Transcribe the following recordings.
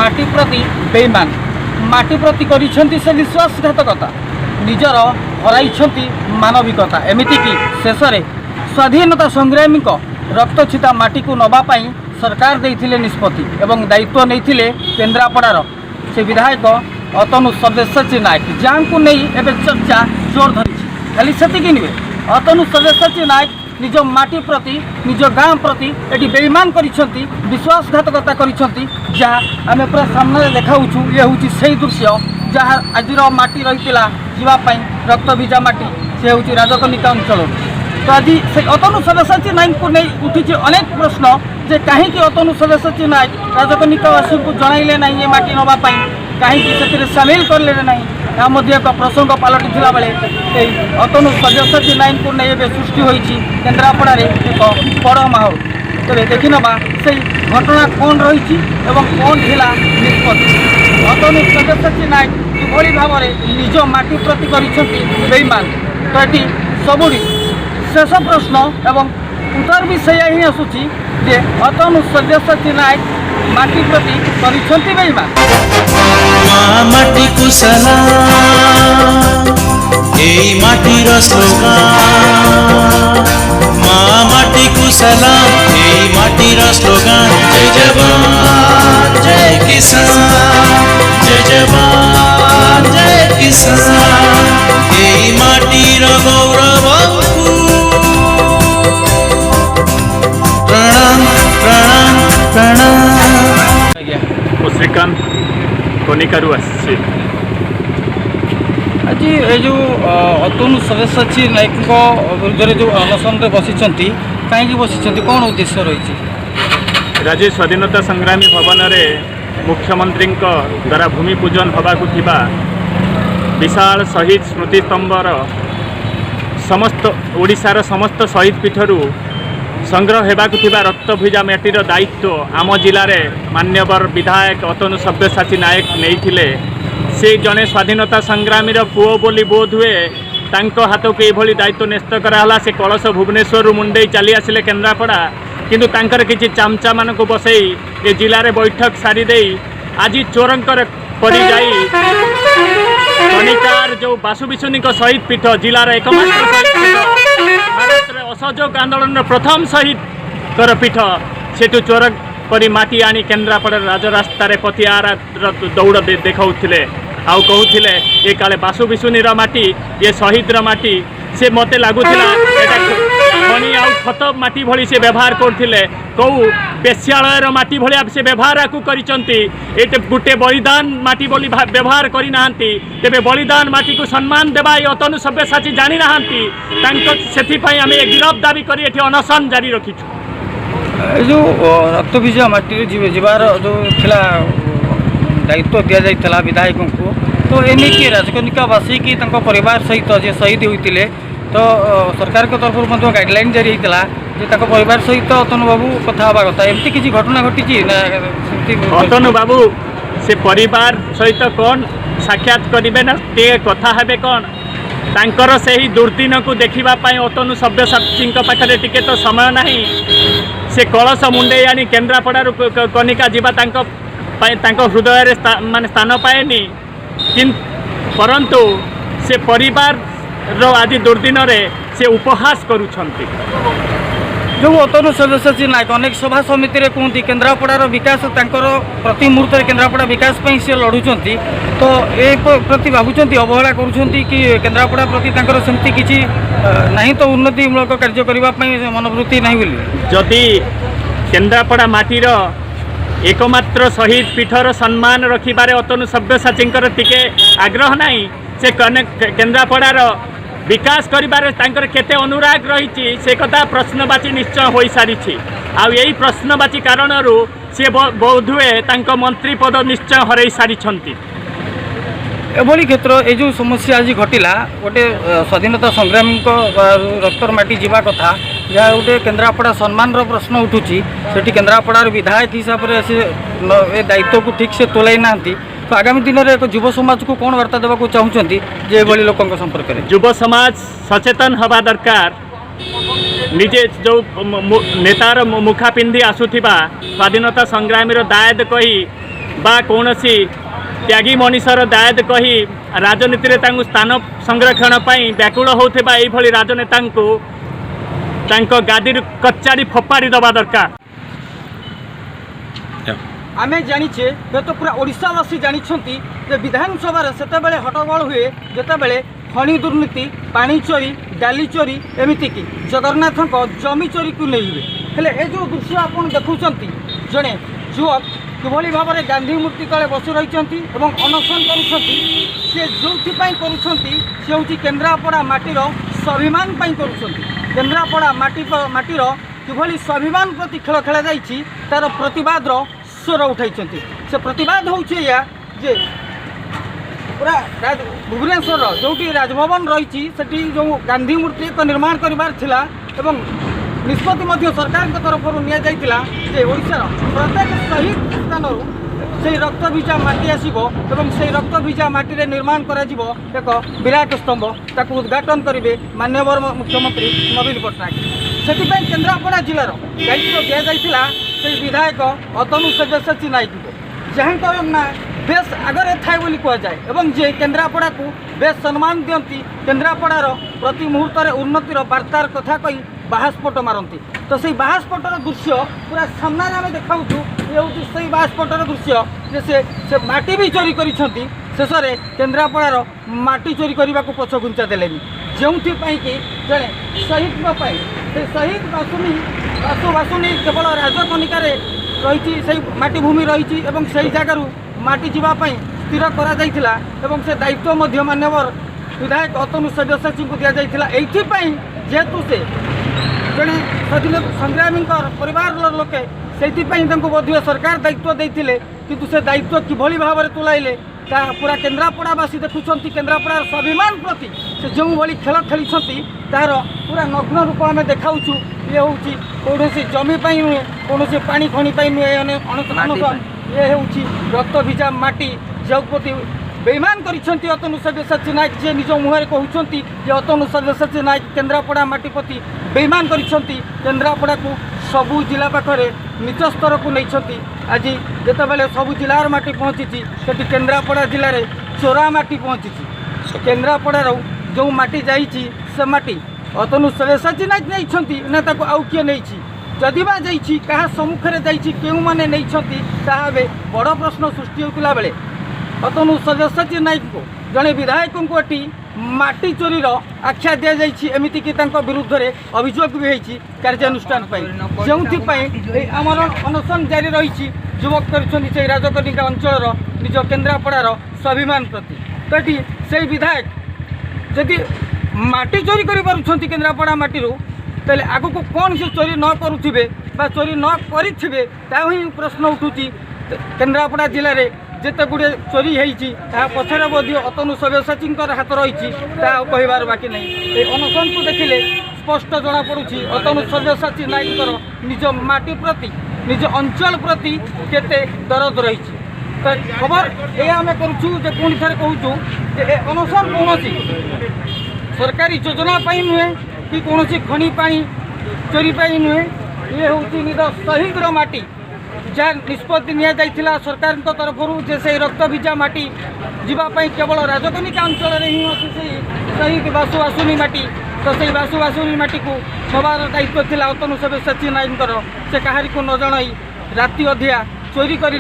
माटी प्रति बेईमान माटी प्रति करिसेंती से विश्वासघातकता निजर हराई मानविकता एमिति कि शेष में स्वाधीनता संग्रामी रक्तछिता माटी को नवापाई सरकार देइथिले निष्पत्ति एवं दायित्व नहीं केन्द्रापड़ार से विधायक अतनु सब्यसाची नायक जहाँ को नहीं एवं चर्चा जोर धरी खाली से नुहे अतनु सब्यसाची नायक निज माटी प्रति निज गाँ प्रति ये बेईमान करिसेंती विश्वासघातकता करिसेंती जहाँ आम पूरा सामने देखाऊँ ये हूँ से दृश्य जहाँ आज माटी रही जावाई रक्त भिजा माटी से हूँ राजकनिका अंचल तो आज से अतनु सब्यसाची नायक को नहीं उठी अनेक प्रश्न जे कहीं अतनु सब्यसाची नायक राजकनिकावासी को जनइले ना ये माटी नवापाई कहीं सामिल करले ना एक प्रसंग पलटि बेले अतनु सब्यसाची नायक को नहीं सृष्टि होती केन्द्रापड़ा एक बड़ माहौल तेरे देखी नवा से घटना कौन रही कौन थिला निष्पत्ति अतनु सब्यसाची नायक किभली भाव में निज माटी प्रति करिसेंती बेईमान तो ये सबुरी शेष प्रश्न एवं उत्तर भी से ही आसूची जे अतनु सब्यसाची नायक माटी प्रति करिसेंती बेईमान माटी को सलाम एई माटीर स्लोगान माटी को सलाम एई माटीर स्लोगान जय जवान जय किसान जय जवान जय किसान एई माटीर गौरव प्रणाम प्रणाम प्रणाम श्रीकांत कनिकारु आसी आज ये जो अतनु सब्यसाची नायक विरुद्ध जो अनशन बसी कहीं बसी कौन उद्देश्य रही राज्य स्वाधीनता संग्रामी भवन में मुख्यमंत्री द्वारा भूमि पूजन होबाकु थिबा विशाल शहीद स्मृति स्तंभर समस्त ओडिशार समस्त शहीद पीठरू संग्रह हेबाकु थिबा रक्त भिजा माटीर दायित्व आम जिले में मान्यवर विधायक अतनु सब्यसाची नायक नहीं से जड़े स्वाधीनता संग्रामी पुओ बोली बोध हुए हाथ को ये दायित्व न्यस्त कराला से कलश भुवनेश्वर मुंडे चली आसिले केन्द्रापड़ा किंतु तांकर किछि चामचा मान को बसई ये जिले में बैठक सारीदे आज चोरंकर पड़ी जाई कनिकार जो बासुविशुनी शहीद पीठ जिलार एकमात्र शहीद पीठ भारत असहयोग आंदोलन प्रथम शहीद कर पीठ सेठू चोर करी माटी आनी केन्द्रापड़ा राजरास्तार पतियार दौड़ देखाऊले आउ कहूले ये काले बासुविशुनीर माटी ये शहीदर माटी से मते लगुला खनि आउ खत माटी भली से व्यवहार करथिले कौ बेश्यालयर माटी भलिया से व्यवहार आकु करिसंती एते गुटे बलिदान माटी बोली व्यवहार करि नाहंती तेबे बलिदान माटी को सम्मान देबा अतनु सब्यसाची जानि नाहंती तांको सेथि पई आमे गिरफ दाबी करी एठी अनशन जारी रखिछु जो रक्त भिजा माटी जीवार जो थिला दायित्व दि जाइथिला विधायकों को तो एने कि राजकनिकावासी की परिवार सहित जे शहीद होते तो सरकार के तरफ गाइडलाइन जारी होता जे परिवार सहित अतनु बाबू कथा हवा कथा एमती किसी घटना घटी अतनु बाबू से परिवार सहित कौन साक्षात करेंगे ना ते कथा हे कौन तांकर से ही दुर्दिन को देखापी अतनु सब्यसाची पाखे टिके तो समय नहीं से कलश मुंडे आनी केन्द्रापड़ार कनिका जावा हृदय मान स्थान पाएनि परंतु से परिवार रो आज दुर्दिन रे से उपहास करुछंती जो अतनु सब्यसाची नायक अनेक सभा समिति रे कहती केन्द्रापड़ार विकास प्रति मुहूर्त केन्द्रापड़ा विकास से लड़ुंट तो ये प्रति भावुंट अवहेला करुँच कि केन्द्रापड़ा प्रति सेमती किसी नहीं तो उन्नतिमूलक कार्य करने मनोवृत्ति नहीं बोली जदि केन्द्रापड़ा माटीर एकमात्र शहीद पीठर सम्मान रखिबारे अतनु सब्यसाची टिके आग्रह नहीं से केन्द्रापड़ार विकास करिबारे तांकर केते अनुराग रही से कथा प्रश्नवाची निश्चय हो सारी आ यही प्रश्नवाची कारणरू से बोधुए तांको मंत्री पद निश्चय हरई सारी एभली क्षेत्र ये जो समस्या आज घटिला गोटे स्वाधीनता संग्रामी रक्तर माटी जीवा कथा जहाँ गोटे केन्द्रापड़ा सम्मान प्रश्न उठुची से केन्द्रापड़ार विधायक हिसाब से दायित्व को ठीक से तोलाई ना तो आगामी दिन में एक युव समाज को कौन वार्ता देवा चाहते जे लोकों संपर्क में युव समाज सचेतन हवा दरकार निजे जो नेतार मुखा पिंधि आसुथिबा स्वाधीनता संग्रामी दायद कही बा कौनसी त्यागी मनीषर दायद कही राजनीति रे तांकु स्थान संरक्षण पाई व्याकुल होउथिबा एई भली राजनेता को तांको गादी कच्चाड़ी फोपाड़ी दबा दरकार। आमे जानिछे तो पूरा ओडिशावासी जानिछंती जे विधानसभा सेतेबेले हटगोल हुए जेतेबेले खनि दुर्नीति पानी चोरी डाली चोरी एमिति की जगन्नाथ जमी चोरी को नहीं हुए हेले ए जो दृश्य आपन देखुचंती जणे युवक किभली भाव में गांधी मूर्ति तले बसी रही अनशन करुँच सी जो करुँच सी केन्द्रापड़ा माटीर स्वाभिमान करुँच केन्द्रापड़ा माटीर किभली स्वाभिमान प्रति खेल खेल जाइए तार प्रतिवाद स्वर उठाई से प्रतिवाद हूँ जे पूरा भुवनेश्वर जो राजभवन रही जो गांधी मूर्ति एक निर्माण कर निष्पत्ति सरकार तरफ ओडिशार प्रत्येक शहीद स्थान से रक्त भिजा माटी आसो से रक्त भिजा माटी निर्माण कर एक विराट स्तंभ ताकू उद्घाटन करेंगे माननीय मुख्यमंत्री नवीन पट्टनायक से केन्द्रापड़ा जिलार दायित्व दि जाता से विधायक अतनु सब्यसाची नायक को जहाँ ना बेस आगे थाए बोली कहुए और जे केन्द्रापड़ा को बेस सम्मान दियंती केन्द्रापड़ार प्रति मुहूर्त उन्नतिर वार्तार कथा कही बाहास्फोट मारती तो से बाहास्फोटर दृश्य पूरा सामना आम देखा ये हूँ से बाहास्फोटर दृश्य से माटी भी चोरी कर शेष में केन्द्रापड़ार माटी चोरी करने को पछ घुंचा देले जो कि जड़े शहीद से शहीद बासुनी केवल राजकनिकार रही से माटी भूमि रही से जगार माटी जावाई स्थिर कर से दायित्व मान्यवर विधायक अतनु सब्यसाची को दि जाता जेहेतु से जड़े स्वाधीन संग्रामी परिवार लोके से बोधे सरकार दायित्व देते किंतु से दायित्व किभली भाव में तुलाइले पूरा केन्द्रापड़ावासी देखुं केन्द्रापड़ा स्वाभिमान प्रति से जो भाई खेल खेली तार पूरा नग्न रूप आम देखाऊँ ये हूँ कौन जमी नुहे कौन पानी खणी नुहे अनशन ये हूँ रक्त भिजा माटी जो प्रति बेईमान कर अतनु सब्यसाची नायक जी निज मुहर कहते अतनु सब्यसाची नायक केन्द्रापड़ा माटी प्रति बेईमान कर केन्द्रापड़ा को सबू जिला पाखे निज स्तर को नहीं आज जितेबाला सबू जिलार माटी पहुँची से केन्द्रापड़ा जिले में चोरा माटी पहुँची केन्द्रापड़ार जो माटी जाइए से माटी अतनु सब्यसाची नायक नहीं ना आउ किए नहीं जदि बा जाइए क्या सम्मुखें जाने नहीं बड़ प्रश्न सृष्टि होता बेले अतनु सब्यसाची नायक को जड़े विधायक को एटी माटी चोरीर आख्या दि जाइए एमती कि विरुद्ध में अभियोग भी होती कार्यानुष्ठान जो आमर अनशन जारी रही युवक कर राजकनिका अंचल निज केन्द्रापड़ार स्वाभिमान प्रति तो ये से विधायक जदि माटी चोरी कर केन्द्रापड़ा माटी तेल आग को कौन से चोरी न करुवे चोरी न करें ही प्रश्न उठू केन्द्रापड़ा जिले में जिते गुड़े चोरी होती पछरे बोध अतनु सब्यसाची हाथ रही कहबार बाकी नहीं ये अनशन को देखिले स्पष्ट जना पड़ी अतनु सब्यसाची नायक निज माटी प्रति निज अंचल प्रति केते दरद रही तो खबर ये आम करूँ पुणी थे कहूँ अनशन कौन सरकारी योजना नुहे कि कौन खनि पानी चोरी नुहे ये हूँ निज शहीद माटी जहाँ निष्पत्ति निया सरकार तरफ से रक्त भिजा माटी जावाई केवल राजकनिका अंचल ही अच्छी शहीद बासुनी माटी तो से बासुनी माटी को नवार दायित्व था अतनु सब्यसाची नायक से कहारी को न जन राति अधिया चोरी कर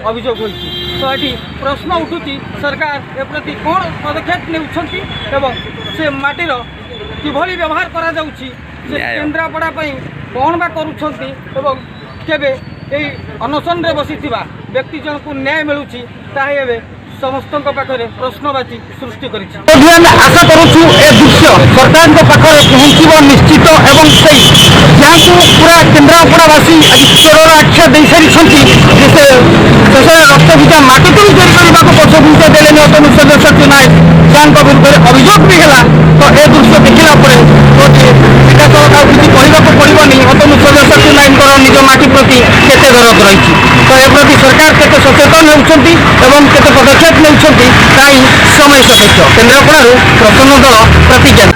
अभियोग होती तो ये प्रश्न उठुची सरकार ए प्रति कौन पदक्षेप नेउछंती से माटीर किभली व्यवहार करा जाउची से केन्द्रापड़ा कौन बा करुछंती केबे यही अनशन बसी व्यक्ति जन को न्याय मिलूँ ताहे समस्त पाखे प्रश्नवाची सृष्टि कर आशा करुँ ए दृश्य सरकार पाखे पहुँच निश्चित एवं से जहाँ को पूरा केन्द्रापड़ावासी आज चोर आख्या दे सारी शेष रक्त भिजा माटी चोरी करने को पछ घुंचा देने अतनु सब्यसाची नायक जहाँ विरुद्ध में अभियोग भी है तो ये दृश्य देखला सीधासख किसी कहवाक पड़ोनी अतनु सब्यसाची नायक निज माटी प्रति केते दरद रही तो ए प्रति सरकार केते सचेतन होती केते पदक्षेप नहीं समय सापेक्ष केन्द्रापड़ा प्रसन्न दल प्रतिज्ञा।